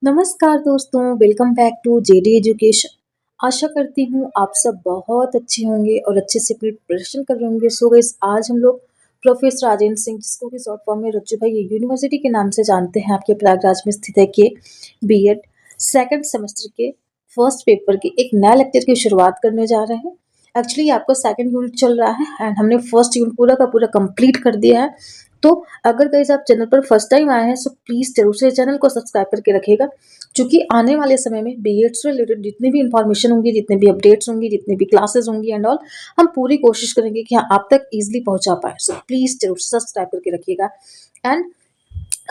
नमस्कार दोस्तों, welcome back to JD education. आशा करती हूँ आप सब बहुत अच्छे होंगे और अच्छे से प्रिपरेशन कर रहे होंगे। सो गाइस, आज हम लोग प्रोफेसर राजेंद्र सिंह, जिसको कि शॉर्ट फॉर्म में रज्जू भाई यूनिवर्सिटी के नाम से जानते हैं, आपके प्रयागराज में स्थित है, के बीएड सेकंड सेमेस्टर के फर्स्ट पेपर की एक नया लेक्चर की शुरुआत करने जा रहे हैं। एक्चुअली आपका सेकंड यूनिट चल रहा है एंड हमने फर्स्ट यूनिट पूरा का पूरा कंप्लीट कर दिया है। तो अगर गाइस आप चैनल पर फर्स्ट टाइम आए हैं सो प्लीज जरूर से चैनल को सब्सक्राइब करके रखिएगा, क्योंकि आने वाले समय में बीएड से रिलेटेड जितनी भी इंफॉर्मेशन होंगी, जितने भी अपडेट्स होंगी, जितनी भी क्लासेस होंगी एंड ऑल, हम पूरी कोशिश करेंगे कि हाँ आप तक इजिली पहुंचा पाए। सो प्लीज जरूर से सब्सक्राइब करके रखिएगा। एंड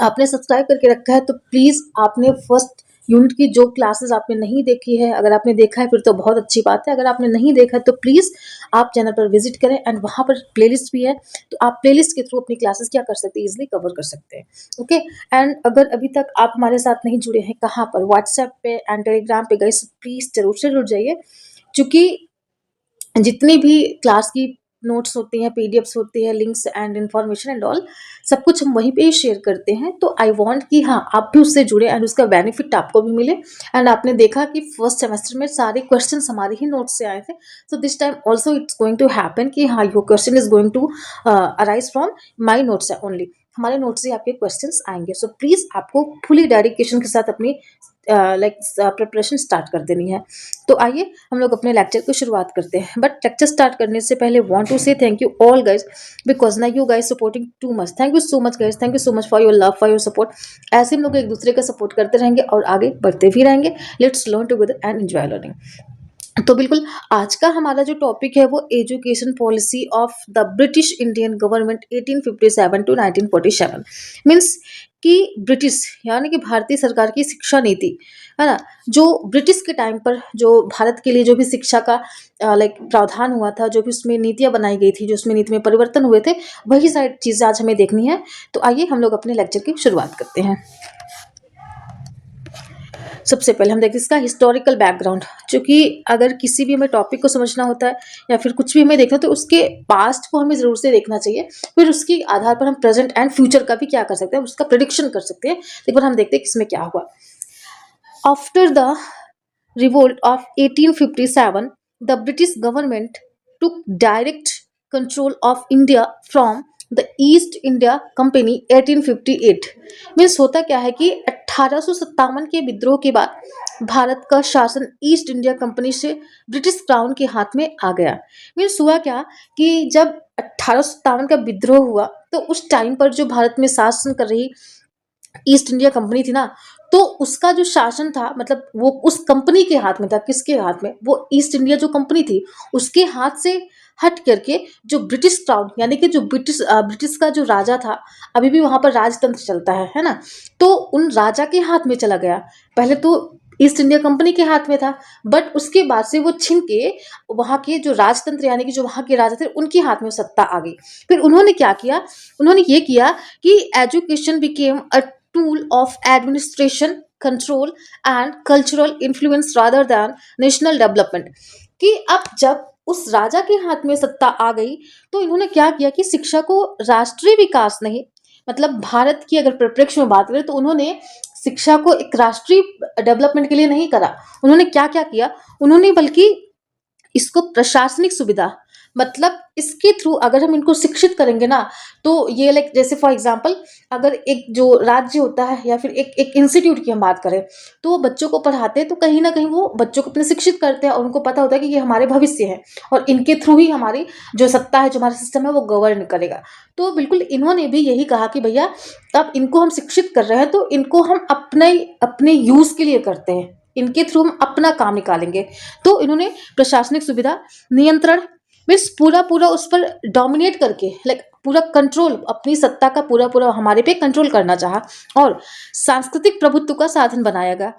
आपने सब्सक्राइब करके रखा है तो प्लीज आपने फर्स्ट यूनिट की जो क्लासेस आपने नहीं देखी है, अगर आपने देखा है फिर तो बहुत अच्छी बात है। अगर आपने नहीं देखा है तो प्लीज आप चैनल पर विजिट करें एंड वहां पर प्लेलिस्ट भी है, तो आप प्लेलिस्ट के थ्रू अपनी क्लासेस क्या कर सकते हैं, इजिली कवर कर सकते हैं। ओके। एंड अगर अभी तक आप हमारे साथ नहीं जुड़े हैं, कहाँ पर, व्हाट्सएप पे एंड टेलीग्राम पे, गाइस प्लीज जरूर से जुड़ जाइए, क्योंकि जितनी भी क्लास की नोट्स होती हैं, पीडीएफ्स होती है, links and information and all, सब कुछ हम वहीं पे ही शेयर करते हैं। तो आई वांट कि हाँ आप भी उससे जुड़े एंड उसका बेनिफिट आपको भी मिले। एंड आपने देखा कि फर्स्ट सेमेस्टर में सारे क्वेश्चंस हमारे ही नोट्स से आए थे, so this time also it's going to happen कि हाँ your question is going to arise from my notes only. हमारे नोट्स से आपके क्वेश्चंस आएंगे। सो प्लीज आपको फुली डेडिकेशन के साथ अपनी प्रिपरेशन स्टार्ट कर देनी है। तो आइए हम लोग अपने लेक्चर की शुरुआत करते हैं। बट लेक्चर स्टार्ट करने से पहले want to say thank you all guys, because ना you guys supporting too much. Thank you so much guys, thank you so much for your love, for your support. ऐसे हम लोग एक दूसरे का सपोर्ट करते रहेंगे और आगे बढ़ते भी रहेंगे। Let's learn together and enjoy learning. तो बिल्कुल आज का हमारा जो टॉपिक है वो education policy of the British Indian government 1857 to 1947। Means कि ब्रिटिश यानी कि भारतीय सरकार की शिक्षा नीति है ना, जो ब्रिटिश के टाइम पर जो भारत के लिए जो भी शिक्षा का लाइक प्रावधान हुआ था, जो भी उसमें नीतियां बनाई गई थी, जो उसमें नीति में परिवर्तन हुए थे, वही सारी चीजें आज हमें देखनी है। तो आइए हम लोग अपने लेक्चर की शुरुआत करते हैं। सबसे पहले हम देखते हैं इसका हिस्टोरिकल बैकग्राउंड। क्योंकि अगर किसी भी हमें टॉपिक को समझना होता है या फिर कुछ भी हमें देखना, तो उसके पास्ट को हमें जरूर से देखना चाहिए, फिर उसके आधार पर हम प्रेजेंट एंड फ्यूचर का भी क्या कर सकते हैं, उसका प्रिडिक्शन कर सकते हैं। एक बार हम देखते हैं किसमें क्या हुआ। After the revolt of 1857, the British government took direct control of India from the East India Company 1858। Means होता क्या है कि 1857 के विद्रोह के बाद भारत का शासन ईस्ट इंडिया कंपनी से ब्रिटिश क्राउन के हाथ में आ गया। मीन्स हुआ क्या कि जब 1857 का विद्रोह हुआ तो उस टाइम पर जो भारत में शासन कर रही ईस्ट इंडिया कंपनी थी ना, तो उसका जो शासन था, मतलब वो उस कंपनी के हाथ में था। किसके हाथ में? वो ईस्ट इंडिया जो कंपनी थी उसके हाथ से हट करके जो ब्रिटिश क्राउन यानी कि जो ब्रिटिश का जो राजा था, अभी भी वहां पर राजतंत्र चलता है ना, तो उन राजा के हाथ में चला गया। पहले तो ईस्ट इंडिया कंपनी के हाथ में था, बट उसके बाद से वो छीन के वहां के जो राजतंत्र यानी कि जो वहां के राजा थे उनके हाथ में सत्ता आ गई। फिर उन्होंने क्या किया? उन्होंने ये किया कि education became a tool of administration control and cultural influence rather than national development। कि अब जब उस राजा के हाथ में सत्ता आ गई तो इन्होंने क्या किया कि शिक्षा को राष्ट्रीय विकास नहीं, मतलब भारत की अगर परिप्रेक्ष्य में बात करें तो उन्होंने शिक्षा को एक राष्ट्रीय डेवलपमेंट के लिए नहीं करा। उन्होंने क्या क्या किया? उन्होंने बल्कि इसको प्रशासनिक सुविधा, मतलब इसके थ्रू अगर हम इनको शिक्षित करेंगे ना, तो ये लाइक जैसे फॉर एग्जांपल अगर एक जो राज्य होता है या फिर एक एक इंस्टीट्यूट की हम बात करें, तो वो बच्चों को पढ़ाते हैं, तो कहीं ना कहीं वो बच्चों को अपने शिक्षित करते हैं और उनको पता होता है कि ये हमारे भविष्य है और इनके थ्रू ही हमारी जो सत्ता है, जो हमारा सिस्टम है, वो गवर्न करेगा। तो बिल्कुल इन्होंने भी यही कहा कि भैया अब इनको हम शिक्षित कर रहे हैं तो इनको हम अपने अपने यूज के लिए करते हैं, इनके थ्रू हम अपना काम निकालेंगे। तो इन्होंने प्रशासनिक सुविधा, नियंत्रण, मीन्स पूरा पूरा उस पर डोमिनेट करके लाइक पूरा कंट्रोल, अपनी सत्ता का पूरा पूरा हमारे पे कंट्रोल करना चाहा, और सांस्कृतिक प्रभुत्व का साधन बनाया गया।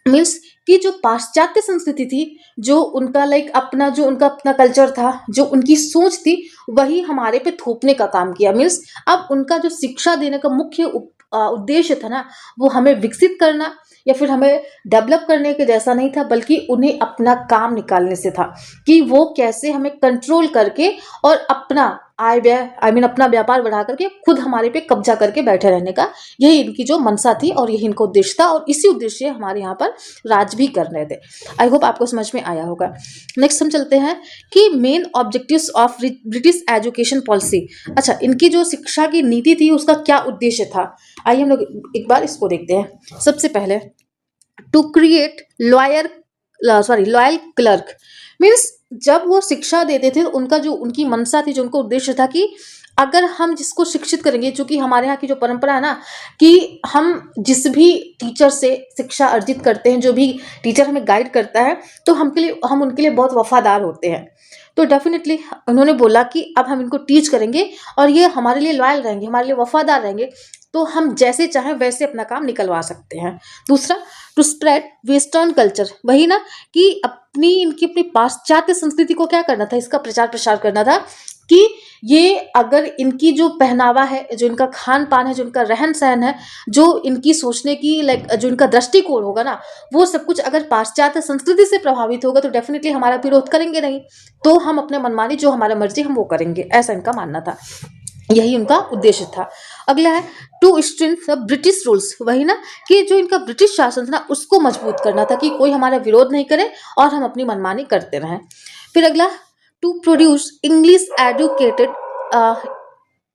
मीन्स कि जो पाश्चात्य संस्कृति थी, जो उनका लाइक अपना जो उनका अपना कल्चर था, जो उनकी सोच थी, वही हमारे पे थोपने का काम किया। मीन्स अब उनका जो शिक्षा देने का मुख्य उद्देश्य था ना, वो हमें विकसित करना या फिर हमें डेवलप करने के जैसा नहीं था, बल्कि उन्हें अपना काम निकालने से था कि वो कैसे हमें कंट्रोल करके और अपना आय व्यय अपना व्यापार बढ़ा करके खुद हमारे पे कब्जा करके बैठे रहने का, यही इनकी जो मंशा थी और यही इनका उद्देश्य था, और इसी उद्देश्य से हमारे यहाँ पर राज भी कर रहे थे। आई होप आपको समझ में आया होगा। नेक्स्ट हम चलते हैं कि main objectives of British education policy. अच्छा, इनकी जो शिक्षा की नीति थी उसका क्या उद्देश्य था, आइए हम लोग एक बार इसको देखते हैं। सबसे पहले to create loyal clerk, means जब वो शिक्षा देते थे उनका जो उनकी मंशा थी, जो उनका उद्देश्य था कि अगर हम जिसको शिक्षित करेंगे, चूंकि हमारे यहाँ की जो परंपरा है ना कि हम जिस भी टीचर से शिक्षा अर्जित करते हैं, जो भी टीचर हमें गाइड करता है, तो हम उनके लिए बहुत वफादार होते हैं। तो डेफिनेटली उन्होंने बोला कि अब हम इनको टीच करेंगे और ये हमारे लिए लॉयल रहेंगे, हमारे लिए वफादार रहेंगे, तो हम जैसे चाहें वैसे अपना काम निकलवा सकते हैं। दूसरा, टू स्प्रेड वेस्टर्न कल्चर, वही ना कि इनकी अपनी पाश्चात्य संस्कृति को क्या करना था, इसका प्रचार प्रसार करना था कि ये अगर इनकी जो पहनावा है, जो इनका खान पान है, जो इनका रहन सहन है, जो इनकी सोचने की जो इनका दृष्टिकोण होगा ना, वो सब कुछ अगर पाश्चात्य संस्कृति से प्रभावित होगा तो डेफिनेटली हमारा विरोध करेंगे नहीं, तो हम अपने मनमानी जो हमारा मर्जी हम वो करेंगे, ऐसा इनका मानना था, यही उनका उद्देश्य था। अगला है टू स्ट्रेंथन ब्रिटिश रूल्स, वही ना कि जो इनका ब्रिटिश शासन था उसको मजबूत करना था कि कोई हमारा विरोध नहीं करे और हम अपनी मनमानी करते रहें। फिर अगला, to produce English educated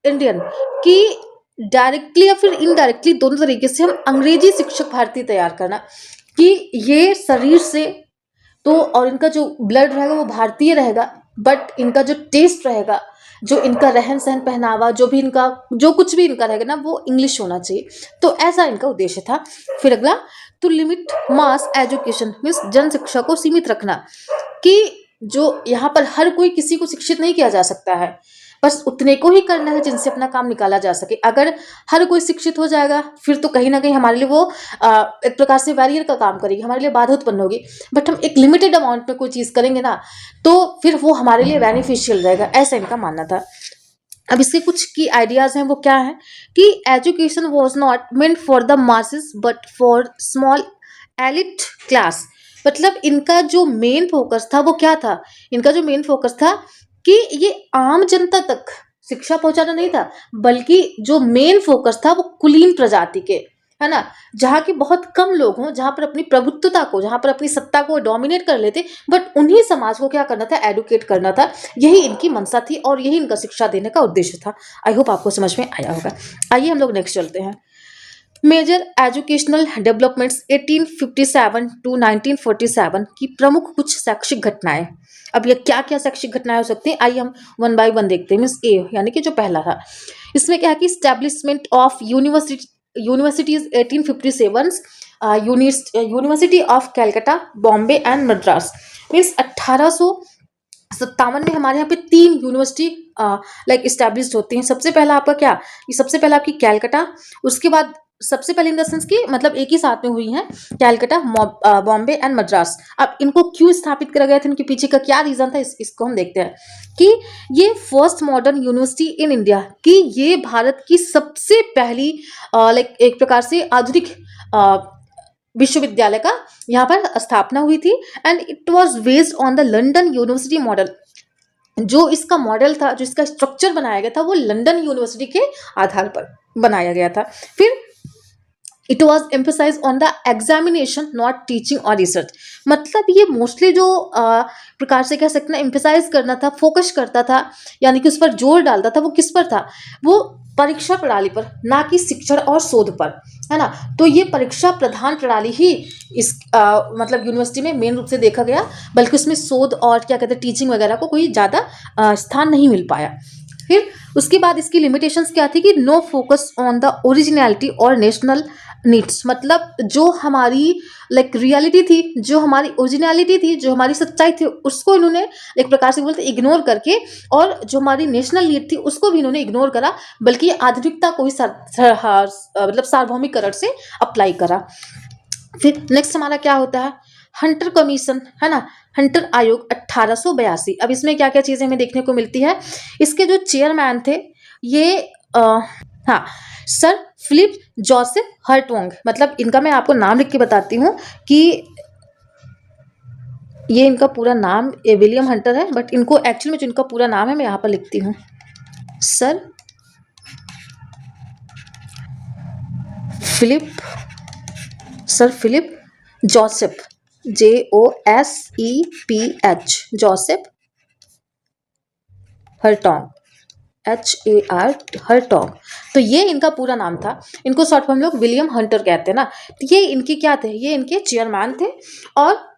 Indian, कि डायरेक्टली या फिर इनडायरेक्टली दोनों तरीके से हम अंग्रेजी शिक्षक भारतीय तैयार करना, कि ये शरीर से तो और इनका जो ब्लड रहेगा वो भारतीय रहेगा, बट इनका जो टेस्ट रहेगा, जो इनका रहन सहन पहनावा, जो भी इनका जो कुछ भी इनका रहेगा ना, वो इंग्लिश होना चाहिए, तो ऐसा इनका उद्देश्य था। फिर अगला, to limit mass education, means जन शिक्षा को सीमित रखना, कि जो यहाँ पर हर कोई किसी को शिक्षित नहीं किया जा सकता है, बस उतने को ही करना है जिनसे अपना काम निकाला जा सके। अगर हर कोई शिक्षित हो जाएगा फिर तो कहीं ना कहीं हमारे लिए वो एक प्रकार से बैरियर का काम करेगी, हमारे लिए बाधा उत्पन्न होगी, बट हम एक लिमिटेड अमाउंट में कोई चीज़ करेंगे ना तो फिर वो हमारे लिए बेनिफिशियल रहेगा, ऐसा इनका मानना था। अब इसके कुछ की आइडियाज हैं, वो क्या है कि education was not meant for the masses but for small elite class, मतलब इनका जो मेन फोकस था वो क्या था, इनका जो मेन फोकस था कि ये आम जनता तक शिक्षा पहुंचाना नहीं था, बल्कि जो मेन फोकस था वो कुलीन प्रजाति के, है ना, जहाँ के बहुत कम लोग हों, जहाँ पर अपनी प्रभुत्वता को, जहाँ पर अपनी सत्ता को डोमिनेट कर लेते, बट उन्हीं समाज को क्या करना था, एडुकेट करना था, यही इनकी मंशा थी और यही इनका शिक्षा देने का उद्देश्य था। आई होप आपको समझ में आया होगा। आइए हम लोग नेक्स्ट चलते हैं। मेजर एजुकेशनल डेवलपमेंट्स 1857 टू 1947 की प्रमुख कुछ शैक्षिक घटनाएं। अब ये क्या क्या शैक्षिक घटनाएं हो सकती हैं, आइए हम वन बाय वन देखते हैं। मीन्स ए यानी कि जो पहला था, इसमें क्या है कि establishment of universities 1857, university of Calcutta, Bombay and Madras. Means 1857 में हमारे यहाँ पे 3 यूनिवर्सिटी लाइक इस्टेब्लिश होती हैं। सबसे पहला आपका क्या, सबसे पहला आपकी कैलकाटा, उसके बाद सबसे पहले इन द सेंस की मतलब एक ही साथ में हुई हैं, कैलकाटा, बॉम्बे एंड मद्रास। अब इनको क्यों स्थापित करा गया था, इनके पीछे का क्या रीजन था, इसको हम देखते हैं कि ये first modern university in India, कि ये भारत की सबसे पहली लाइक एक प्रकार से आधुनिक विश्वविद्यालय का यहाँ पर स्थापना हुई थी। And it was based on the London university model, जो इसका मॉडल था, जो इसका स्ट्रक्चर बनाया गया था, वो लंदन यूनिवर्सिटी के आधार पर बनाया गया था। फिर it was emphasise on the examination not teaching और रिसर्च, मतलब ये मोस्टली जो प्रकार से कह सकते हैं एम्फोसाइज करना था, फोकस करता था, यानी कि उस पर जोर डालता था, वो किस पर था, वो परीक्षा प्रणाली पर, ना कि शिक्षण और शोध पर, है ना। तो ये परीक्षा प्रधान प्रणाली ही इस मतलब यूनिवर्सिटी में मेन रूप से देखा गया, बल्कि उसमें शोध और क्या कहते हैं टीचिंग वगैरह को कोई ज़्यादा स्थान नहीं मिल पाया। फिर उसके बाद इसकी लिमिटेशंस क्या थी कि no focus on the originality और नेशनल नीड्स, मतलब जो हमारी लाइक रियलिटी थी, जो हमारी ओरिजिनलिटी थी, जो हमारी सच्चाई थी, उसको इन्होंने एक प्रकार से बोलते इग्नोर करके, और जो हमारी नेशनल नीड थी उसको भी इन्होंने इग्नोर करा, बल्कि आधुनिकता को ही मतलब सार्वभौमिकरण से अप्लाई करा। फिर नेक्स्ट हमारा क्या होता है, हंटर कमीशन, है ना, हंटर आयोग 1882। अब इसमें क्या क्या चीजें हमें देखने को मिलती है, इसके जो चेयरमैन थे ये हाँ सर फिलिप जोसेफ हर्टवोंग, मतलब इनका मैं आपको नाम लिख के बताती हूँ कि ये इनका पूरा नाम विलियम हंटर है, बट इनको एक्चुअल में जो इनका पूरा नाम है मैं यहाँ पर लिखती हूँ। Sir Philip sir Philip Joseph, JOSEPH, Joseph Hartog, HAR, Hartog. तो ये इनका पूरा नाम था। इनको शॉर्ट फॉर्म लोग विलियम हंटर कहते हैं ना। तो ये इनके क्या थे, ये इनके चेयरमैन थे। और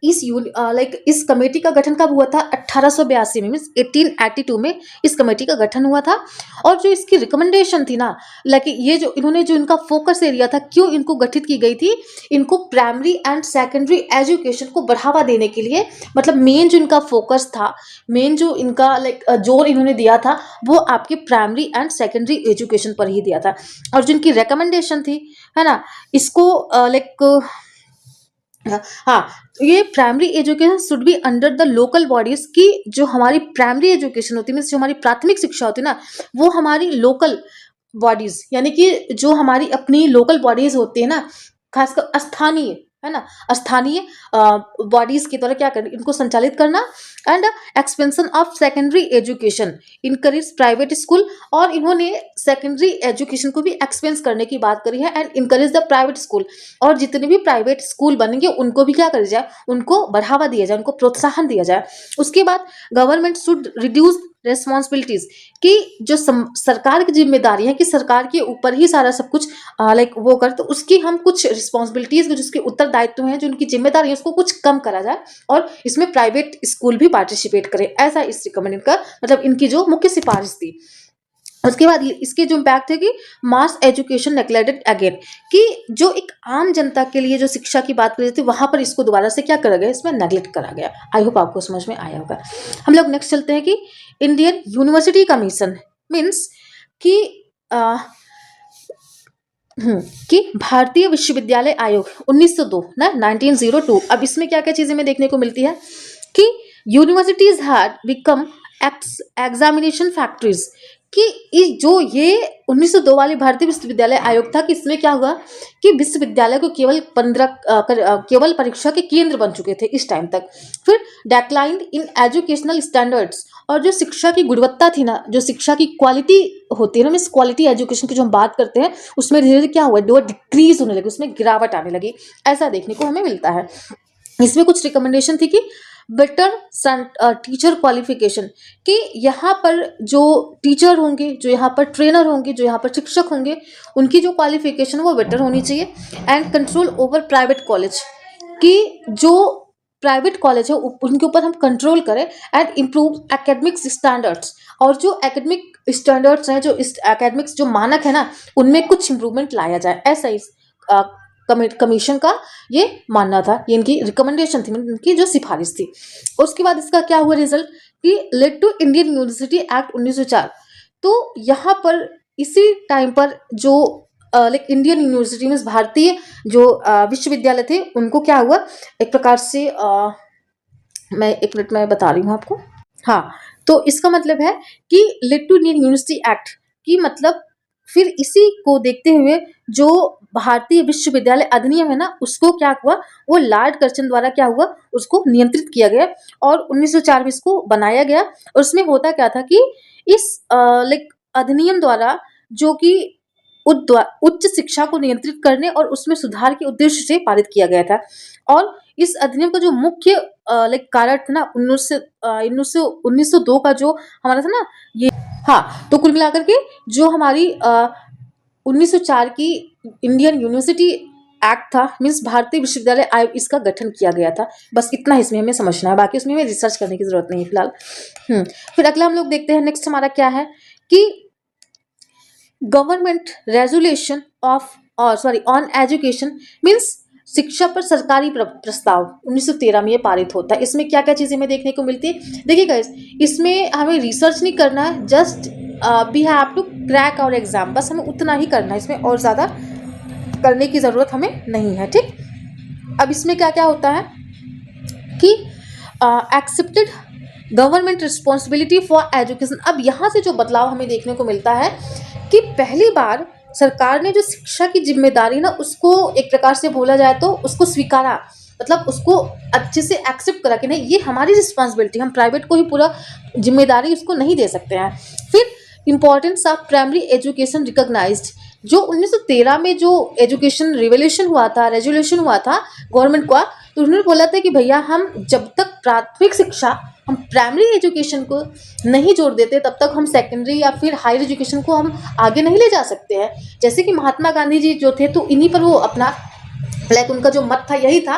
इस कमेटी का गठन कब हुआ था, 1882 में, मीन्स 1882 में इस कमेटी का गठन हुआ था। और जो इसकी रिकमेंडेशन थी ना, ये जो इन्होंने जो इनका फोकस एरिया था, क्यों इनको गठित की गई थी, इनको प्राइमरी एंड सेकेंडरी एजुकेशन को बढ़ावा देने के लिए, मतलब मेन जो इनका फोकस था, मेन जो इनका जोर इन्होंने दिया था, वो आपके प्राइमरी एंड सेकेंडरी एजुकेशन पर ही दिया था। और जो इनकी रिकमेंडेशन थी, है ना, इसको हाँ, ये primary education should be under the local bodies, की जो हमारी प्राइमरी एजुकेशन होती है, मीन्स जो हमारी प्राथमिक शिक्षा होती है ना, वो हमारी लोकल बॉडीज, यानी कि जो हमारी अपनी लोकल बॉडीज होती है ना, खासकर स्थानीय, है ना, स्थानीय बॉडीज के द्वारा क्या करना, इनको संचालित करना। And expansion of secondary education, encourage private school, और इन्होंने सेकेंडरी एजुकेशन को भी एक्सपेंस करने की बात करी है। And encourage the private school, और जितने भी प्राइवेट स्कूल बनेंगे उनको भी क्या करा जाए, उनको बढ़ावा दिया जाए, उनको प्रोत्साहन दिया जाए। उसके बाद गवर्नमेंट शुड रिड्यूस रेस्पॉन्सिबिलिटीज, कि जो सरकार की जिम्मेदारी है, कि सरकार के ऊपर ही सारा सब कुछ वो कर, तो उसकी हम कुछ रिस्पॉन्सिबिलिटीज, जो उसके उत्तरदायित्व हैं, जो उनकी जिम्मेदारी है, उसको कुछ कम करा जाए, और इसमें प्राइवेट स्कूल भी पार्टिसिपेट करें। ऐसा इस रिकमेंड का मतलब इनकी जो मुख्य सिफारिश थी। उसके बाद इसके जो इम्पैक्ट थे कि मास एजुकेशन नेग्लेक्टेड अगेन, कि जो एक आम जनता के लिए जो शिक्षा की बात करी थी, वहां पर इसको दोबारा से क्या करा गया, इसमें नेग्लेक्ट करा गया। आई होप आपको समझ में आया होगा। हम लोग नेक्स्ट चलते हैं कि इंडियन यूनिवर्सिटी कमीशन, मीन्स कि कि भारतीय विश्वविद्यालय आयोग 1902 ना, 1902। अब इसमें क्या क्या चीजें हमें देखने को मिलती है कि universities had become examination factories, कि जो ये 1902 वाले भारतीय विश्वविद्यालय आयोग था, कि इसमें क्या हुआ कि विश्वविद्यालय को केवल परीक्षा के केंद्र बन चुके थे इस टाइम तक। फिर डेक्लाइन इन एजुकेशनल स्टैंडर्ड्स, और जो शिक्षा की गुणवत्ता थी ना, जो शिक्षा की क्वालिटी होती है ना, मीन्स क्वालिटी एजुकेशन की जो हम बात करते हैं, उसमें धीरे धीरे क्या हुआ, डिक्रीज होने लगी, उसमें गिरावट आने लगी। ऐसा देखने को हमें मिलता है। इसमें कुछ रिकमेंडेशन थी कि बेटर टीचर क्वालिफिकेशन, कि यहाँ पर जो टीचर होंगे, जो यहाँ पर ट्रेनर होंगे, जो यहाँ पर शिक्षक होंगे, उनकी जो क्वालिफिकेशन वो बेटर होनी चाहिए। And control over private college, कि जो प्राइवेट कॉलेज है उनके ऊपर हम कंट्रोल करें। एंड इम्प्रूव एकेडमिक्स स्टैंडर्ड्स, और जो एकेडमिक स्टैंडर्ड्स हैं, जो एकेडमिक्स जो मानक है ना, उनमें कुछ इंप्रूवमेंट लाया जाए। ऐसा इस कमीशन का ये मानना था, ये इनकी रिकमेंडेशन थी, इनकी जो सिफारिश थी। उसके बाद इसका क्या हुआ रिजल्ट, कि led to Indian university act 1904। तो यहाँ पर इसी टाइम पर जो इंडियन यूनिवर्सिटी में भारतीय जो विश्वविद्यालय थे, उनको क्या हुआ, एक प्रकार से मैं एक मिनट में बता रही हूँ आपको। हाँ, तो इसका मतलब है कि led to Indian university act, की मतलब फिर इसी को देखते हुए जो भारतीय विश्वविद्यालय अधिनियम है ना, उसको क्या हुआ, वो लॉर्ड कर्जन द्वारा क्या हुआ, उसको नियंत्रित किया गया, और 1904 में इसको बनाया गया। और उसमें होता क्या था कि इस अधिनियम द्वारा जो कि उच्च शिक्षा को नियंत्रित करने और उसमें सुधार के उद्देश्य से पारित किया गया था। और इस अधिनियम का जो मुख्य कारण था ना, 1902 का जो हमारा था ना ये, हाँ, तो कुल मिलाकर के जो हमारी 1904 की इंडियन यूनिवर्सिटी एक्ट था, मीन्स भारतीय विश्वविद्यालय आयोग, इसका गठन किया गया था। बस इतना इसमें हमें समझना है, बाकी उसमें हमें रिसर्च करने की जरूरत नहीं है फिलहाल। फिर अगला हम लोग देखते हैं, नेक्स्ट हमारा क्या है कि government resolution on education, means शिक्षा पर सरकारी प्रस्ताव 1913 में ये पारित होता है। इसमें क्या क्या चीजें हमें देखने को मिलती है, देखिए गाइस, इसमें हमें रिसर्च नहीं करना है, just we have to crack our exam, बस हमें उतना ही करना है, इसमें और ज़्यादा करने की ज़रूरत हमें नहीं है, ठीक। अब इसमें क्या क्या होता है कि accepted government responsibility for education. अब यहाँ से जो बदलाव हमें देखने को मिलता है कि पहली बार सरकार ने जो शिक्षा की जिम्मेदारी ना, उसको एक प्रकार से बोला जाए तो उसको स्वीकारा, मतलब उसको अच्छे से एक्सेप्ट करा कि नहीं, ये हमारी रिस्पॉन्सिबिलिटी, हम प्राइवेट को ही पूरा जिम्मेदारी उसको नहीं दे सकते हैं। फिर importance of primary education recognised. जो 1913 में जो एजुकेशन रिवोल्यूशन हुआ था, रेजोल्यूशन हुआ था गवर्नमेंट का, तो उन्होंने बोला था कि भैया हम जब तक प्राथमिक शिक्षा, हम प्राइमरी एजुकेशन को नहीं जोड़ देते तब तक हम सेकेंडरी या फिर हायर एजुकेशन को हम आगे नहीं ले जा सकते हैं। जैसे कि महात्मा गांधी जी जो थे तो इन्हीं पर वो अपना उनका जो मत था यही था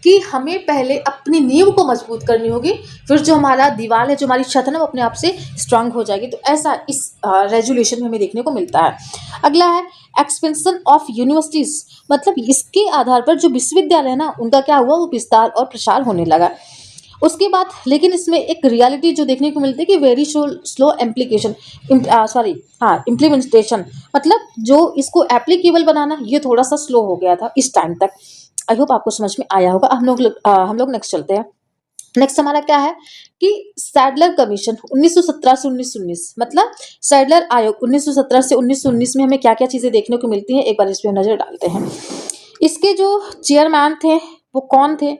कि हमें पहले अपनी नींव को मजबूत करनी होगी, फिर जो हमारा दीवार है, जो हमारी छत है ना, वो अपने आप से स्ट्रांग हो जाएगी। तो ऐसा इस रेजोल्यूशन में हमें देखने को मिलता है। अगला है एक्सपेंशन ऑफ यूनिवर्सिटीज, मतलब इसके आधार पर जो विश्वविद्यालय है ना, उनका क्या हुआ, वो विस्तार और प्रसार होने लगा। उसके बाद लेकिन इसमें एक रियलिटी जो देखने को मिलती है कि वेरी स्लो एप्लीकेशन, इम्प्लीमेंटेशन, मतलब जो इसको एप्लीकेबल बनाना ये थोड़ा सा स्लो हो गया था इस टाइम तक। आई होप आपको समझ में आया होगा। हम लोग नेक्स्ट चलते हैं। नेक्स्ट हमारा क्या है कि सैडलर कमीशन 1917 से 1919, मतलब सैडलर आयोग 1917 से 1919 में हमें क्या क्या चीजें देखने को मिलती हैं, एक बार इस पर नजर डालते हैं। इसके जो चेयरमैन थे वो कौन थे,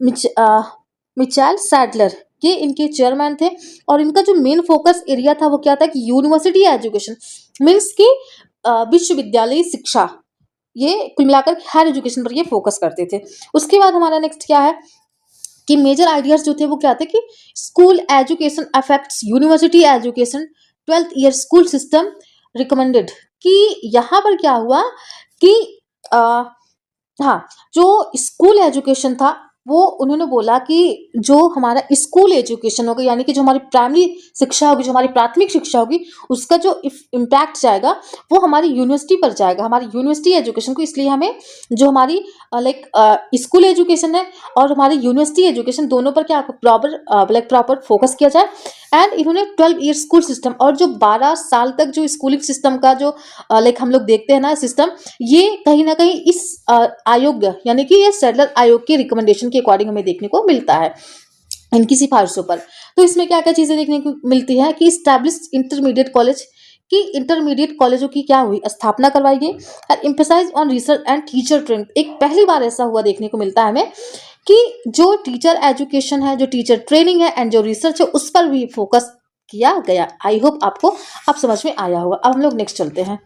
मिचेल सैडलर, ये इनके चेयरमैन थे। और इनका जो मेन फोकस एरिया था वो क्या था कि यूनिवर्सिटी एजुकेशन, मीन्स की विश्वविद्यालय शिक्षा, ये कुल मिलाकर हायर एजुकेशन पर ये फोकस करते थे। उसके बाद हमारा नेक्स्ट क्या है कि मेजर आइडियाज जो थे वो क्या थे कि school education affects university education, 12th year school system recommended, कि यहाँ पर क्या हुआ कि आ, हाँ, जो स्कूल एजुकेशन था वो उन्होंने बोला कि जो हमारा स्कूल एजुकेशन होगा, यानी कि जो हमारी प्राइमरी शिक्षा होगी, जो हमारी प्राथमिक शिक्षा होगी, उसका जो इम्पैक्ट जाएगा वो हमारी यूनिवर्सिटी पर जाएगा, हमारी यूनिवर्सिटी एजुकेशन को। इसलिए हमें जो हमारी स्कूल एजुकेशन है और हमारी यूनिवर्सिटी एजुकेशन दोनों पर क्या प्रॉपर फोकस किया जाए। एंड इन्होंने 12 ईयर स्कूल सिस्टम और जो 12 साल तक जो स्कूलिंग सिस्टम का जो हम लोग देखते हैं ना सिस्टम, ये कहीं ना कहीं इस आयोग यानी कि ये सैडलर आयोग के रिकमेंडेशन के अकॉर्डिंग हमें देखने को मिलता है, इनकी सिफारिशों पर। तो इसमें क्या क्या चीजें देखने को मिलती है कि स्टैब्लिश इंटरमीडिएट कॉलेज, कि इंटरमीडिएट कॉलेजों की क्या हुई, स्थापना करवाई गई। और emphasise on research and teacher training, एक पहली बार ऐसा हुआ देखने को मिलता है हमें कि जो टीचर एजुकेशन है, जो टीचर ट्रेनिंग है एंड जो रिसर्च है, उस पर भी फोकस किया गया। आई होप आपको अब समझ में आया होगा। अब हम लोग नेक्स्ट चलते हैं,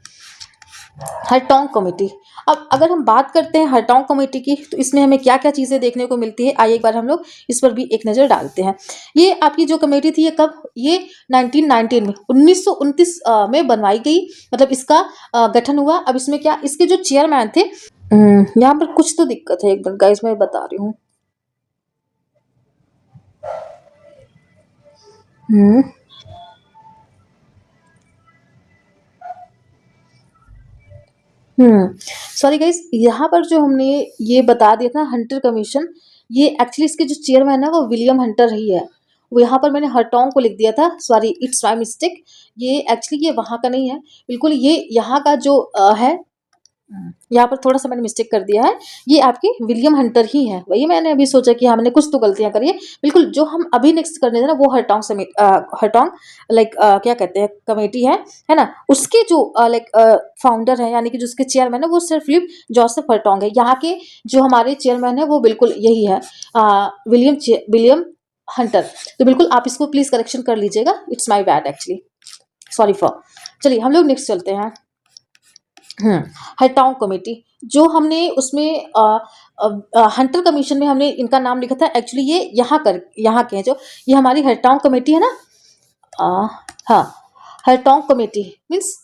हरटोंग कमेटी। अब अगर हम बात करते हैं हरटोंग कमेटी की, तो इसमें हमें क्या क्या चीज़ें देखने को मिलती है, आइए एक बार हम लोग इस पर भी एक नज़र डालते हैं। ये आपकी जो कमेटी थी ये कब, ये 1919 में 1929 में बनवाई गई, मतलब इसका गठन हुआ। अब इसमें क्या, इसके जो चेयरमैन थे, यहाँ पर कुछ तो दिक्कत है, एक बार गाइस मैं बता रही हूँ। सॉरी गाइस, यहाँ पर जो हमने ये बता दिया था हंटर कमीशन, ये एक्चुअली इसके जो चेयरमैन है वो विलियम हंटर ही है। वो यहाँ पर मैंने हरटोंग को लिख दिया था, सॉरी इट्स माय मिस्टेक। ये एक्चुअली ये वहाँ का नहीं है बिल्कुल, ये यहाँ का जो है, यहाँ पर थोड़ा सा मैंने मिस्टेक कर दिया है, ये आपके विलियम हंटर ही है। वही मैंने अभी सोचा कि हमने कुछ तो गलतियां करी है। बिल्कुल जो हम अभी नेक्स्ट करने थे ना, वो हरटोंग समिट हरटोंग क्या कहते हैं कमेटी है ना, उसके जो फाउंडर है, यानी कि जो उसके चेयरमैन है वो सर फिलिप जोसेफ हरटोंग है। यहाँ के जो हमारे चेयरमैन है वो बिल्कुल यही है, विलियम हंटर। तो बिल्कुल आप इसको प्लीज करेक्शन कर लीजिएगा, it's my bad actually, sorry for. चलिए हम लोग नेक्स्ट चलते हैं। हरटोंग कमेटी, जो हमने उसमें हंटर कमीशन में हमने इनका नाम लिखा था, एक्चुअली ये यहाँ के हैं, जो ये हमारी हरटोंग कमेटी है ना, हाँ, हरटोंग कमेटी मीन्स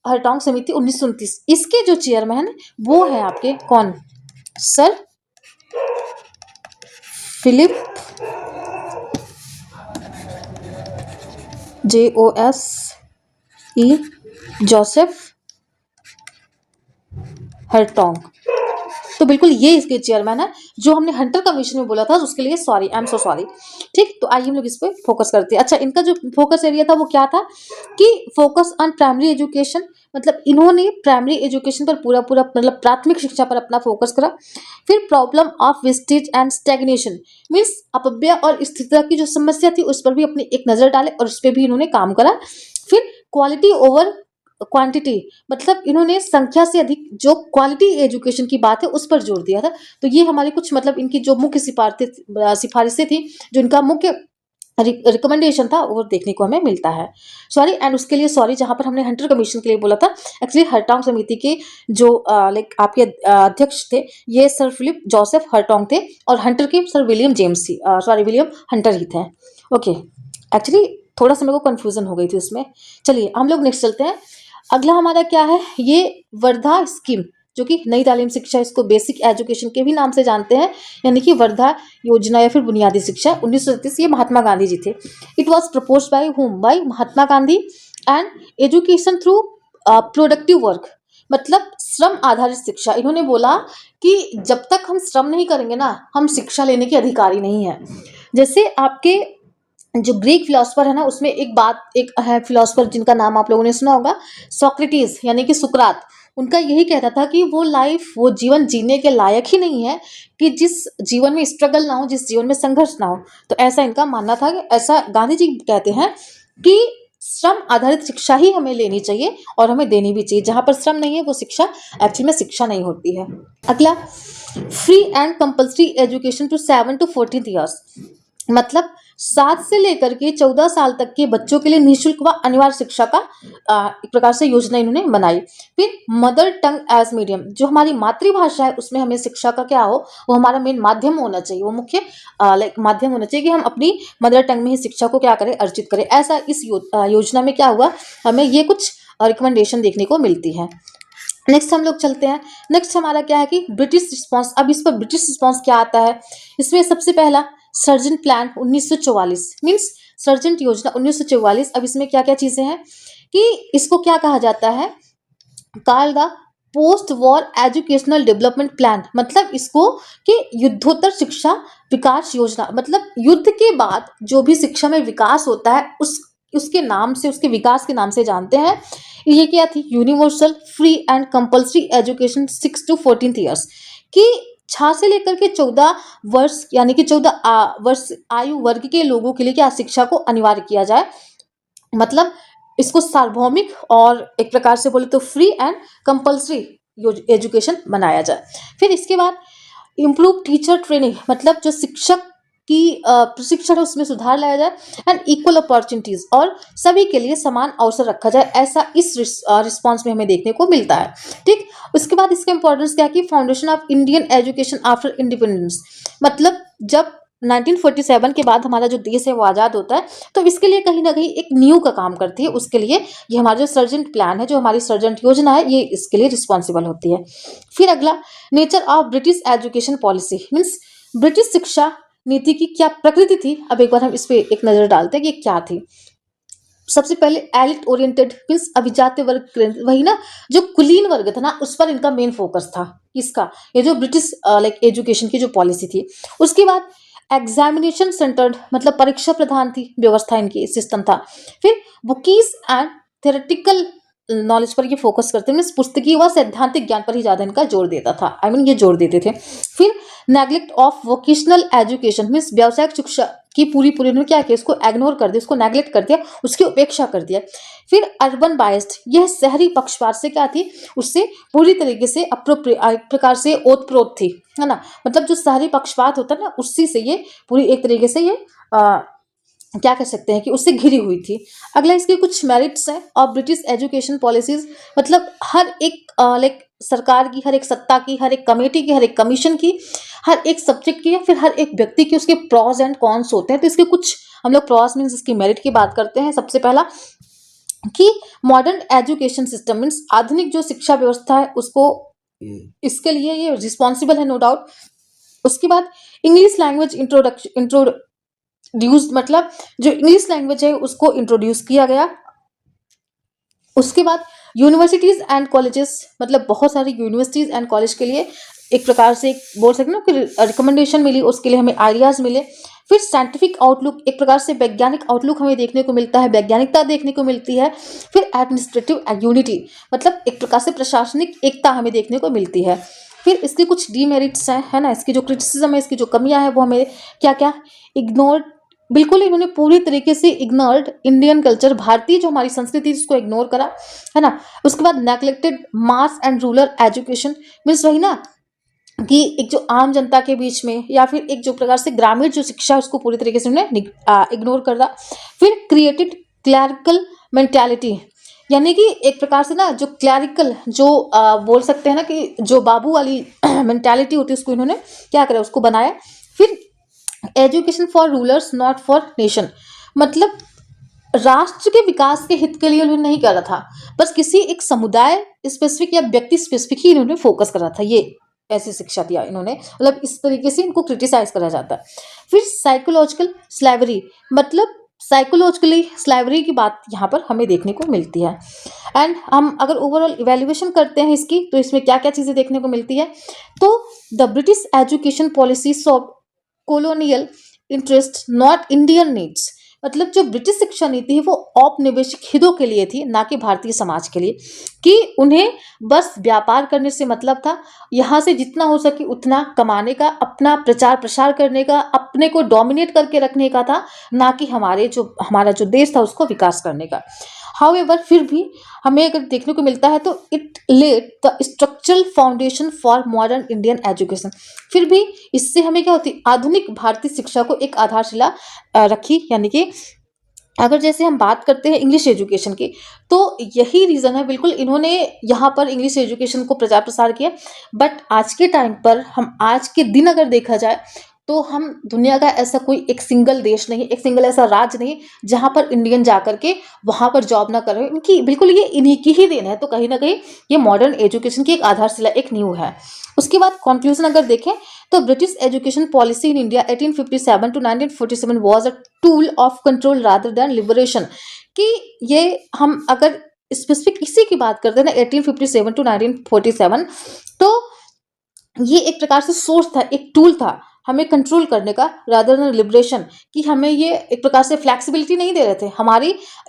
हरटोंग समिति 1929, इसके जो चेयरमैन वो है आपके कौन, सर फिलिप JOSE जोसेफ हरटोंग। तो बिल्कुल ये इसके चेयरमैन है। जो हमने हंटर कमीशन में बोला था उसके लिए sorry, I am so sorry. ठीक, तो आइए हम लोग इस पर फोकस करते हैं। अच्छा, इनका जो फोकस एरिया था वो क्या था कि फोकस ऑन प्राइमरी एजुकेशन, मतलब इन्होंने प्राइमरी एजुकेशन पर पूरा मतलब प्राथमिक शिक्षा पर अपना फोकस करा। फिर problem of wastage and stagnation, means अपव्यय और स्थिरता की जो समस्या थी उस पर भी अपनी एक नजर डाले और उस पर भी इन्होंने काम करा। फिर क्वालिटी ओवर क्वांटिटी, मतलब इन्होंने संख्या से अधिक जो क्वालिटी एजुकेशन की बात है उस पर जोर दिया था। तो ये हमारी कुछ मतलब इनकी जो मुख्य सिफारिशें थी, जो इनका मुख्य रिकमेंडेशन था वो देखने को हमें मिलता है। सॉरी, एंड उसके लिए सॉरी, जहाँ पर हमने हंटर कमीशन के लिए बोला था, एक्चुअली हरटॉन्ग समिति के जो लाइक आपके अध्यक्ष थे, ये सर फिलिप जोसेफ हरटॉन्ग थे, और हंटर के सर विलियम जेम्स थी, सॉरी विलियम हंटर ही थे। ओके, एक्चुअली थोड़ा सा मेरे को कन्फ्यूजन हो गई थी उसमें। चलिए हम लोग नेक्स्ट चलते हैं। अगला हमारा क्या है, ये वर्धा स्कीम, जो कि नई तालीम शिक्षा, इसको बेसिक एजुकेशन के भी नाम से जानते हैं, यानी कि वर्धा योजना या फिर बुनियादी शिक्षा 1937, ये महात्मा गांधी जी थे। It was propose by whom, by Mahatma Gandhi, and education through productive work, मतलब श्रम आधारित शिक्षा। इन्होंने बोला कि जब तक हम श्रम नहीं करेंगे ना, हम शिक्षा लेने के अधिकारी नहीं है। जैसे आपके जो ग्रीक फिलोसफर है ना, उसमें एक है फिलोसफर जिनका नाम आप लोगों ने सुना होगा, सोक्रेटिस, यानी कि सुकरात। उनका यही कहता था कि वो जीवन जीने के लायक ही नहीं है कि जिस जीवन में स्ट्रगल ना हो, जिस जीवन में संघर्ष ना हो। तो ऐसा इनका मानना था कि ऐसा गांधी जी कहते हैं कि श्रम आधारित शिक्षा ही हमें लेनी चाहिए और हमें देनी भी चाहिए। जहां पर श्रम नहीं है वो शिक्षा एक्चुअली में शिक्षा नहीं होती है। अगला, free and compulsory education to 7 to 14 years, मतलब 7 से लेकर के 14 साल तक के बच्चों के लिए निःशुल्क व अनिवार्य शिक्षा का एक प्रकार से योजना इन्होंने बनाई। फिर मदर टंग एज मीडियम, जो हमारी मातृभाषा है उसमें हमें शिक्षा का क्या हो, वो हमारा मेन माध्यम होना चाहिए, वो मुख्य लाइक माध्यम होना चाहिए कि हम अपनी मदर टंग में ही शिक्षा को क्या करें, अर्जित करें। ऐसा इस योजना में क्या हुआ, हमें ये कुछ रिकमेंडेशन देखने को मिलती है। नेक्स्ट हम लोग चलते हैं। नेक्स्ट हमारा क्या है कि ब्रिटिश रिस्पॉन्स। अब इस पर ब्रिटिश रिस्पॉन्स क्या आता है, इसमें सबसे पहला सर्जेंट प्लान 1944, मीन्स सर्जेंट योजना 1944। अब इसमें क्या क्या चीजें हैं कि इसको क्या कहा जाता है, called the post war educational development plan, मतलब इसको कि युद्धोत्तर शिक्षा विकास योजना, मतलब युद्ध के बाद जो भी शिक्षा में विकास होता है उसके नाम से, उसके विकास के नाम से जानते हैं। ये क्या थी, universal free and compulsory education 6 to 14 years, कि 6 से लेकर के 14 वर्ष, यानी कि 14 वर्ष आयु वर्ग के लोगों के लिए क्या शिक्षा को अनिवार्य किया जाए, मतलब इसको सार्वभौमिक और एक प्रकार से बोले तो फ्री एंड कंपल्सरी एजुकेशन बनाया जाए। फिर इसके बाद इम्प्रूव टीचर ट्रेनिंग, मतलब जो शिक्षक की प्रशिक्षण है उसमें सुधार लाया जाए, एंड इक्वल अपॉर्चुनिटीज, और सभी के लिए समान अवसर रखा जाए। ऐसा इस रिस्पॉन्स में हमें देखने को मिलता है। ठीक, उसके बाद इसका इंपॉर्टेंस क्या है कि foundation of Indian education after independence, मतलब जब 1947 के बाद हमारा जो देश है वो आज़ाद होता है, तो इसके लिए कहीं ना कहीं एक नींव का काम करती है। उसके लिए ये हमारा जो सर्जेंट प्लान है, जो हमारी सर्जेंट योजना है, ये इसके लिए रिस्पॉन्सिबल होती है। फिर अगला, nature of British education policy, means British शिक्षा नीति की क्या प्रकृति थी। अब एक बार हम इस पे एक नजर डालते हैं कि ये क्या थी। सबसे पहले एलिट ओरिएंटेड, मीन्स अभिजात्य वर्ग, वही ना जो कुलीन वर्ग था ना, उस पर इनका मेन फोकस था। इसका ये जो ब्रिटिश लाइक एजुकेशन की जो पॉलिसी थी। उसके बाद एग्जामिनेशन सेंटर्ड, मतलब परीक्षा प्रधान थी व्यवस्था, इनकी सिस्टम था। फिर बुकीज एंड थेरेटिकल नॉलेज पर ये फोकस करते मीन्स पुस्तकीय व सैद्धांतिक ज्ञान पर ही ज्यादा इनका जोर देता था, ये जोर देते थे। फिर neglect of vocational education, means व्यावसायिक शिक्षा की पूरी उन्होंने क्या किया, इसको इग्नोर कर दिया, उसको नेग्लेक्ट कर दिया, उसकी उपेक्षा कर दिया। फिर अर्बन बायस्ड, यह शहरी पक्षपात से क्या थी, उससे पूरी तरीके से एक प्रकार से ओतप्रोत थी, है ना, मतलब जो शहरी पक्षपात होता है ना, उसी से ये पूरी एक तरीके से ये क्या कह सकते हैं कि उससे घिरी हुई थी। अगला इसके कुछ मेरिट्स हैं और ब्रिटिश एजुकेशन पॉलिसीज, मतलब हर एक लाइक सरकार की, हर एक सत्ता की, हर एक कमेटी की, हर एक कमीशन की, हर एक सब्जेक्ट की या फिर हर एक व्यक्ति की उसके प्रॉस एंड कॉन्स होते हैं। तो इसके कुछ हम लोग प्रॉस मीन्स इसकी मेरिट की बात करते हैं। सबसे पहला कि मॉडर्न एजुकेशन सिस्टम मीन्स आधुनिक जो शिक्षा व्यवस्था है उसको, इसके लिए ये रिस्पॉन्सिबल है, नो डाउट। उसके बाद इंग्लिश लैंग्वेज इंट्रोड्यूस, मतलब जो इंग्लिश लैंग्वेज है उसको इंट्रोड्यूस किया गया। उसके बाद यूनिवर्सिटीज एंड कॉलेजेस, मतलब बहुत सारी यूनिवर्सिटीज एंड कॉलेज के लिए एक प्रकार से एक बोल सकते ना कि रिकमेंडेशन मिली, उसके लिए हमें आइडियाज मिले। फिर साइंटिफिक आउटलुक, एक प्रकार से वैज्ञानिक आउटलुक हमें देखने को मिलता है, वैज्ञानिकता देखने को मिलती है। फिर एडमिनिस्ट्रेटिव यूनिटी, मतलब एक प्रकार से प्रशासनिक एकता हमें देखने को मिलती है। फिर इसके कुछ डीमेरिट्स हैं, है ना, इसकी जो क्रिटिसिज्म है, इसकी जो कमियां हैं वो हमें क्या क्या इग्नोर, बिल्कुल इन्होंने पूरी तरीके से इग्नोर्ड इंडियन कल्चर, भारतीय जो हमारी संस्कृति उसको इग्नोर करा, है ना। उसके बाद neglected mass and rural education, means वही ना कि एक जो आम जनता के बीच में या फिर एक जो प्रकार से ग्रामीण जो शिक्षा है उसको पूरी तरीके से उन्होंने इग्नोर कर दिया। फिर क्रिएटेड क्लैरिकल मेंटालिटी, यानी कि एक प्रकार से ना जो क्लैरिकल जो बोल सकते हैं ना कि जो बाबू वाली मेंटालिटी होती है उसको इन्होंने क्या करा, उसको बनाया। फिर education for rulers not for nation, मतलब राष्ट्र के विकास के हित के लिए उन्होंने नहीं करा था, बस किसी एक समुदाय स्पेसिफिक या व्यक्ति स्पेसिफिक ही इन्होंने फोकस करा था। ये ऐसी शिक्षा दिया इन्होंने, मतलब इस तरीके से इनको क्रिटिसाइज करा जाता है। फिर साइकोलॉजिकल स्लेवरी, मतलब साइकोलॉजिकली स्लेवरी की बात यहाँ पर हमें देखने को मिलती है। एंड हम अगर ओवरऑल इवेल्युएशन करते हैं इसकी, तो इसमें क्या क्या चीज़ें देखने को मिलती है। तो the British education policy of colonial interest not Indian needs, मतलब जो ब्रिटिश शिक्षा नीति है वो औपनिवेशिक हितों के लिए थी, ना कि भारतीय समाज के लिए, कि उन्हें बस व्यापार करने से मतलब था, यहाँ से जितना हो सके उतना कमाने का, अपना प्रचार प्रसार करने का, अपने को डोमिनेट करके रखने का था, ना कि हमारा जो देश था उसको विकास करने का। हाउएवर फिर भी हमें अगर देखने को मिलता है तो it led the structural foundation for modern Indian education, फिर भी इससे हमें क्या होती, आधुनिक भारतीय शिक्षा को एक आधारशिला रखी। यानी कि अगर जैसे हम बात करते हैं इंग्लिश एजुकेशन की, तो यही रीज़न है बिल्कुल, इन्होंने यहाँ पर इंग्लिश एजुकेशन को प्रचार प्रसार किया। बट आज के टाइम पर, हम आज के दिन अगर देखा जाए, तो हम दुनिया का ऐसा कोई एक सिंगल देश नहीं, एक सिंगल ऐसा राज्य नहीं जहाँ पर इंडियन जाकर के वहाँ पर जॉब ना कर रहे हो। इनकी बिल्कुल ये इन्हीं की ही देन है। तो कहीं ना कहीं ये मॉडर्न एजुकेशन की एक आधारशिला, एक नींव है। उसके बाद कंक्लूजन अगर देखें, तो British education policy in India 1857 to 1947 was a tool of control rather than liberation, कि ये हम अगर स्पेसिफिक इसी की बात करते हैं ना 1857 टू 1947, तो ये एक प्रकार से सोर्स था, एक टूल था हमें कंट्रोल करने का, रादर देन लिबरेशन, कि हमें ये एक प्रकार से फ्लेक्सिबिलिटी नहीं दे रहे थे,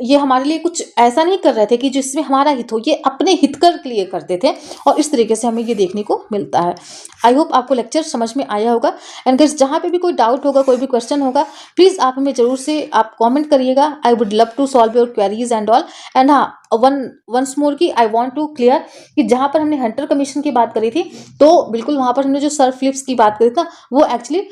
ये हमारे लिए कुछ ऐसा नहीं कर रहे थे कि जिसमें हमारा हित हो, ये अपने हित के लिए करते थे। और इस तरीके से हमें ये देखने को मिलता है। आई होप आपको लेक्चर समझ में आया होगा। एंड गाइस, जहाँ पे भी कोई डाउट होगा, कोई भी क्वेश्चन होगा, प्लीज़ आप हमें जरूर से आप कॉमेंट करिएगा। I would love to solve your queries and all. And हाँ, वंस मोर की आई वांट टू क्लियर कि जहाँ पर हमने हंटर कमीशन की बात करी थी, तो बिल्कुल वहाँ पर हमने जो सर फिलिप्स की बात करी था, वो एक्चुअली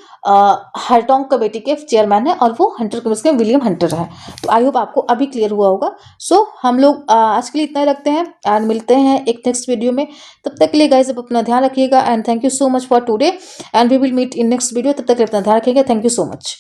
हरटोंग कमेटी के चेयरमैन है, और वो हंटर कमीशन के विलियम हंटर है। तो आई होप आपको अभी क्लियर हुआ होगा। सो हम लोग आज के लिए इतना ही रखते हैं, एंड मिलते हैं एक नेक्स्ट वीडियो में। तब तक के लिए गाइज आप अपना ध्यान रखिएगा, and thank you so much for today, and we will meet in next video. तब तक के लिए अपना ध्यान रखिएगा। Thank you so much.